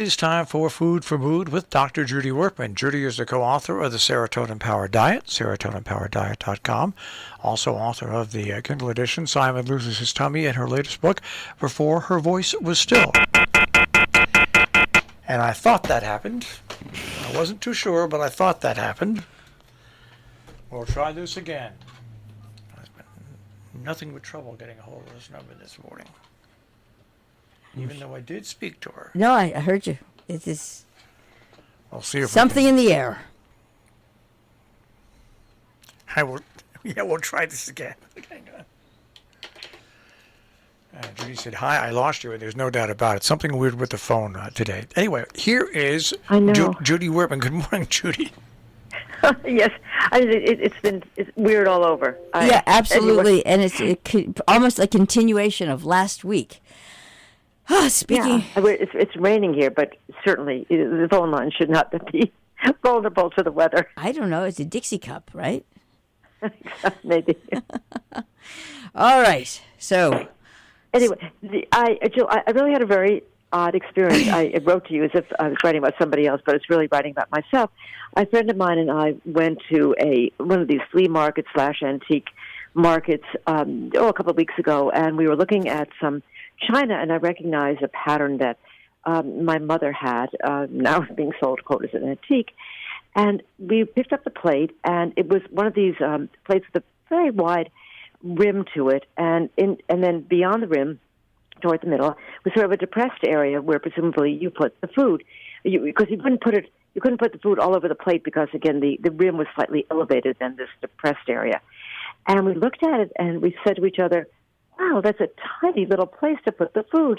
It's time for Food for Mood with Dr. Judy Wurtman. Judy is the co-author of the Serotonin Powered Diet, serotoninpowereddiet.com. Also author of the Kindle edition, Simon Loses His Tummy, and her latest book, Before Her Voice Was Still. And I thought that happened. I wasn't too sure, but I thought that happened. We'll try this again. There's been nothing but trouble getting a hold of this number this morning. Even though I did speak to her. No, I heard you. It is I'll see if something in the air. I will. Yeah, we'll try this again. Hang on. Judy said, "Hi, I lost you." There's no doubt about it. Something weird with the phone today. Anyway, here is Judy Wurtman. Good morning, Judy. Yes, it's weird all over. Yeah, absolutely, and it's almost a continuation of last week. Speaking, it's raining here, but certainly the phone line should not be vulnerable to the weather. I don't know. It's a Dixie cup, right? Maybe. All right. So, anyway, Jill, I really had a very odd experience. I wrote to you as if I was writing about somebody else, but it's really writing about myself. A friend of mine and I went to one of these flea markets / antique markets a couple of weeks ago, and we were looking at some china, and I recognized a pattern that my mother had. Now it's being sold, quote, as an antique. And we picked up the plate, and it was one of these plates with a very wide rim to it, and then beyond the rim, toward the middle, was sort of a depressed area where presumably you put the food, because you couldn't put the food all over the plate because, again, the rim was slightly elevated than this depressed area. And we looked at it, and we said to each other, "Wow, that's a tiny little place to put the food."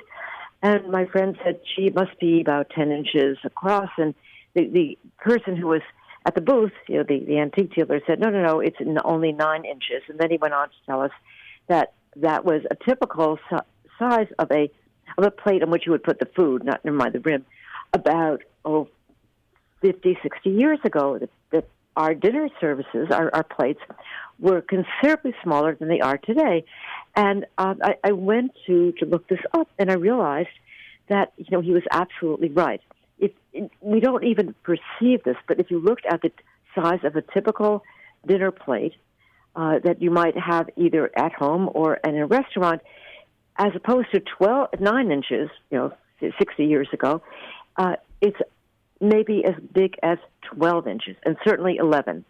And my friend said, "Gee, it must be about 10 inches across." And the person who was at the booth, the antique dealer, said, no, it's only 9 inches. And then he went on to tell us that was a typical size of a plate on which you would put the food, never mind the rim, about 50, 60 years ago. That our dinner services, our plates, were considerably smaller than they are today. And I went to look this up, and I realized that he was absolutely right. We don't even perceive this, but if you looked at the size of a typical dinner plate that you might have either at home or in a restaurant, as opposed to 9 inches, 60 years ago, it's maybe as big as 12 inches, and certainly 11.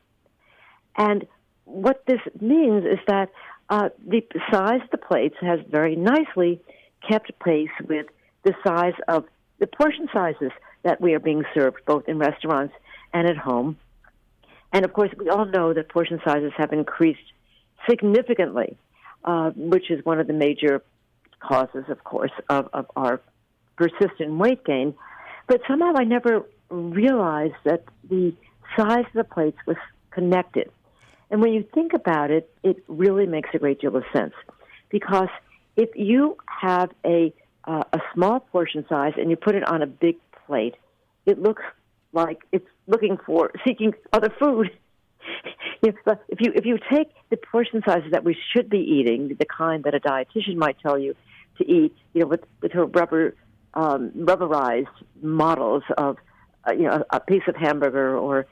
And what this means is that the size of the plates has very nicely kept pace with the size of the portion sizes that we are being served, both in restaurants and at home. And, of course, we all know that portion sizes have increased significantly, which is one of the major causes, of course, of our persistent weight gain. But somehow I never realized that the size of the plates was connected. And when you think about it, it really makes a great deal of sense. Because if you have a small portion size and you put it on a big plate, it looks like it's seeking other food. But if you take the portion sizes that we should be eating, the kind that a dietitian might tell you to eat, with her rubberized models of a piece of hamburger or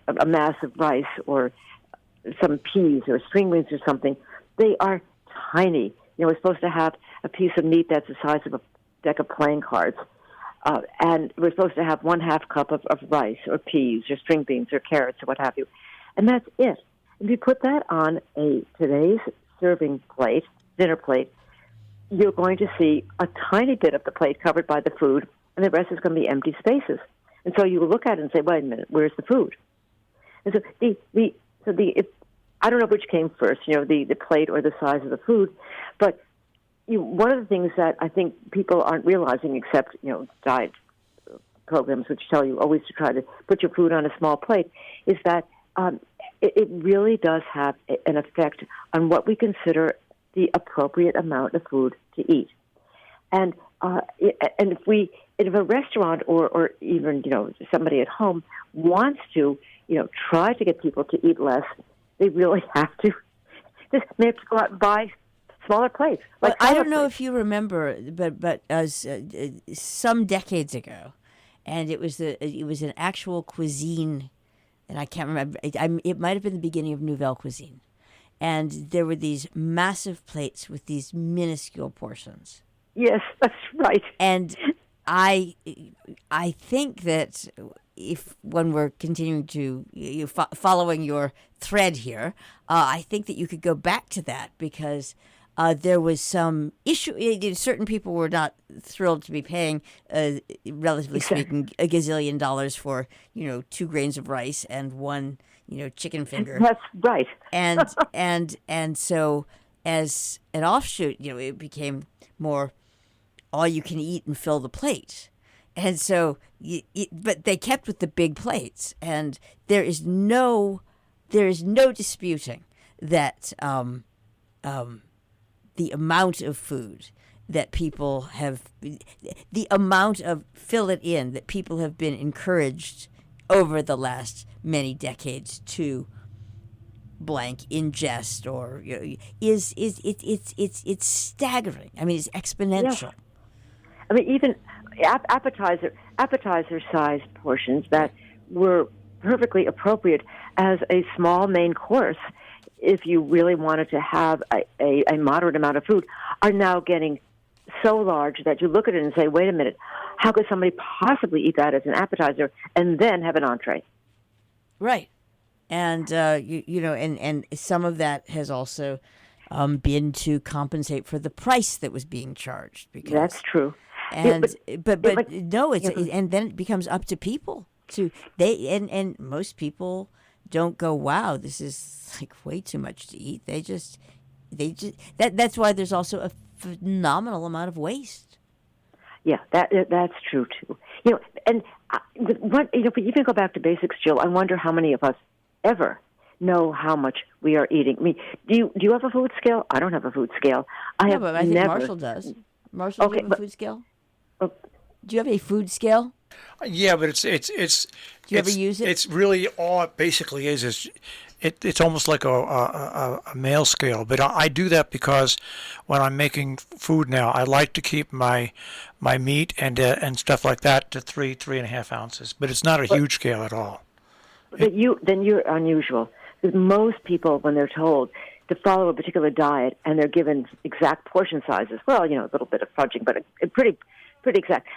a mass of rice or some peas or string beans or something, they are tiny. We're supposed to have a piece of meat that's the size of a deck of playing cards. And we're supposed to have 1/2 cup of rice or peas or string beans or carrots or what have you. And that's it. If you put that on today's serving plate, dinner plate, you're going to see a tiny bit of the plate covered by the food, and the rest is going to be empty spaces. And so you will look at it and say, wait a minute, where's the food? And so I don't know which came first, the plate or the size of the food, but one of the things that I think people aren't realizing, except diet programs which tell you always to try to put your food on a small plate, is that it really does have an effect on what we consider the appropriate amount of food to eat. And if a restaurant or even somebody at home wants to try to get people to eat less, they really have to. They have to go out and buy smaller plates. Well, Like I salad don't know plates. if you remember, but some decades ago, and it was an actual cuisine, and I can't remember. It might have been the beginning of Nouvelle Cuisine, and there were these massive plates with these minuscule portions. Yes, that's right. And I think that if when we're continuing to following your thread here, I think that you could go back to that because there was some issue. Certain people were not thrilled to be paying, relatively speaking, a gazillion dollars for 2 grains of rice and one chicken finger. That's right. and so as an offshoot, it became more all you can eat and fill the plate. And so, but they kept with the big plates, and there is no disputing that the amount of food that people have, the amount of fill it in that people have been encouraged over the last many decades to blank ingest or it's staggering. I mean, it's exponential. Yeah. I mean, even appetizer-sized portions that were perfectly appropriate as a small main course, if you really wanted to have a moderate amount of food, are now getting so large that you look at it and say, wait a minute, how could somebody possibly eat that as an appetizer and then have an entree? Right. And, and some of that has also been to compensate for the price that was being charged. Because, that's true. And but no, and then it becomes up to people and most people don't go, wow, this is like way too much to eat. They just that's why there's also a phenomenal amount of waste. Yeah, that's true too. And if you even go back to basics, Jill, I wonder how many of us ever know how much we are eating. I mean, do you have a food scale? I don't have a food scale. But I think Marshall does. Marshall, do you have a food scale? Do you have a food scale? Yeah, but it's. Do you ever use it? It's really all it basically is it's almost like a mail scale. But I do that because when I'm making food now, I like to keep my meat and stuff like that to 3.5 ounces. But it's not a huge scale at all. But then you're unusual. Because most people, when they're told to follow a particular diet and they're given exact portion sizes, well, a little bit of fudging, but a pretty exact.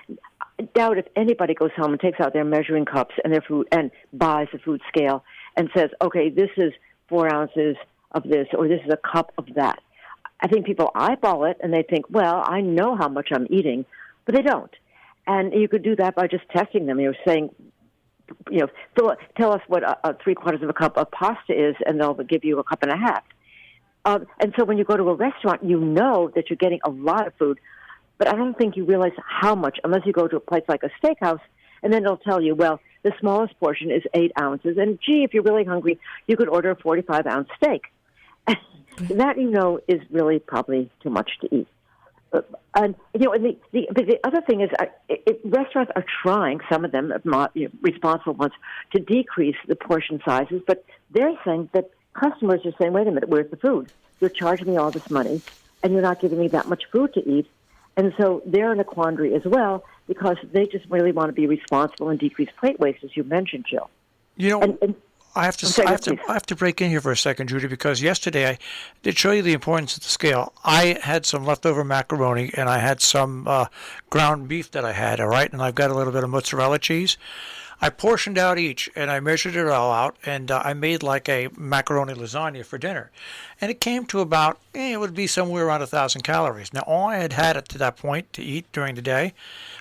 I doubt if anybody goes home and takes out their measuring cups and their food and buys a food scale and says, okay, this is 4 ounces of this or this is a cup of that. I think people eyeball it and they think, well, I know how much I'm eating, but they don't. And you could do that by just testing them. You're saying, tell us what a 3/4 of a cup of pasta is, and they'll give you a cup and a half. And so when you go to a restaurant, you know that you're getting a lot of food, but I don't think you realize how much unless you go to a place like a steakhouse, and then they'll tell you, well, the smallest portion is 8 ounces, and gee, if you're really hungry, you could order a 45-ounce steak. That, is really probably too much to eat. And the other thing is, restaurants are trying, some of them, responsible ones, to decrease the portion sizes, but they're saying that customers are saying, wait a minute, where's the food? You're charging me all this money, and you're not giving me that much food to eat. And so they're in a quandary as well because they just really want to be responsible and decrease plate waste, as you mentioned, Jill. I have to break in here for a second, Judy, because yesterday I did show you the importance of the scale. I had some leftover macaroni and I had some ground beef that I had, all right, and I've got a little bit of mozzarella cheese. I portioned out each, and I measured it all out, and I made like a macaroni lasagna for dinner. And it came to about, it would be somewhere around 1,000 calories. Now, all I had to that point to eat during the day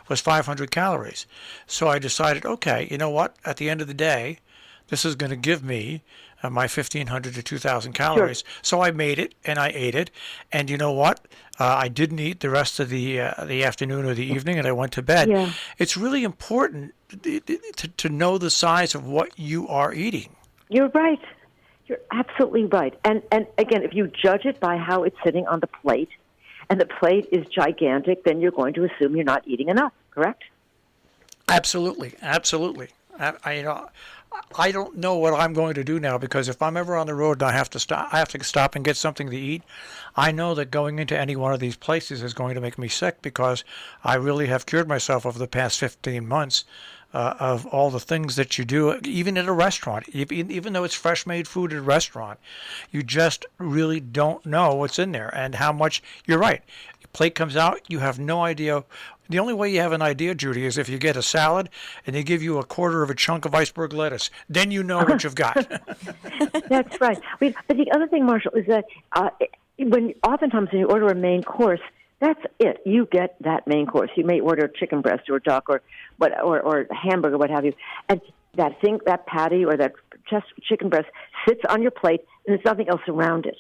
was 500 calories. So I decided, okay, you know what? At the end of the day, this is going to give me my 1,500 to 2,000 calories. Sure. So I made it, and I ate it. And you know what? I didn't eat the rest of the afternoon or the evening, and I went to bed. Yeah. It's really important to know the size of what you are eating. You're right. You're absolutely right. And again, if you judge it by how it's sitting on the plate, and the plate is gigantic, then you're going to assume you're not eating enough, correct? Absolutely. I don't know what I'm going to do now, because if I'm ever on the road and I have to stop and get something to eat, I know that going into any one of these places is going to make me sick, because I really have cured myself over the past 15 months of all the things that you do, even at a restaurant. Even though it's fresh made food at a restaurant, you just really don't know what's in there and how much. You're right. Your plate comes out, you have no idea. The only way you have an idea, Judy, is if you get a salad and they give you a quarter of a chunk of iceberg lettuce. Then you know what you've got. That's right. But the other thing, Marshall, is that oftentimes when you order a main course, that's it. You get that main course. You may order a chicken breast or a duck or a hamburger, what have you, and that patty or that chicken breast sits on your plate, and there's nothing else around it.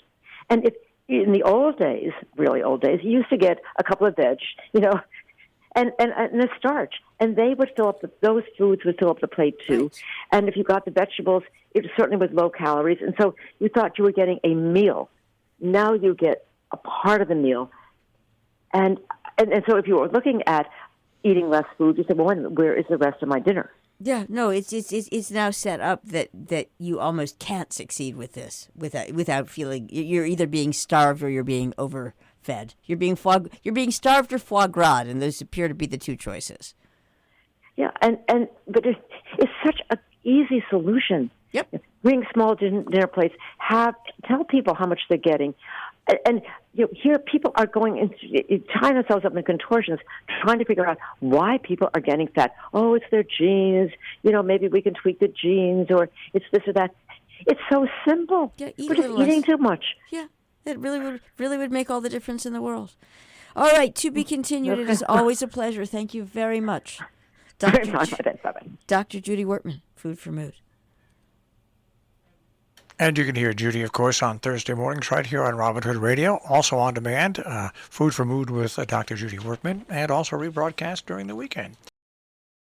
And if in the old days, really old days, you used to get a couple of veg, and a starch, and they would fill up those foods would fill up the plate too. Right. And if you got the vegetables, it certainly was low calories, and so you thought you were getting a meal. Now you get a part of the meal. And so if you were looking at eating less food, you said, well, where is the rest of my dinner? Yeah, no, it's now set up that you almost can't succeed with this without feeling you're either being starved or you're being overfed. You're being starved or foie gras, and those appear to be the two choices. Yeah, but it's such an easy solution. Yep. Bring small dinner plates. Tell people how much they're getting. And here people are tying themselves up in contortions, trying to figure out why people are getting fat. Oh, it's their genes. Maybe we can tweak the genes, or it's this or that. It's so simple. Yeah, we're just eating too much. Yeah, it really would make all the difference in the world. All right, to be continued. It is always a pleasure. Thank you very much, Dr. Judy Wurtman, Food for Mood. And you can hear Judy, of course, on Thursday mornings right here on Robin Hood Radio. Also on demand, Food for Mood with Dr. Judy Wurtman, and also rebroadcast during the weekend.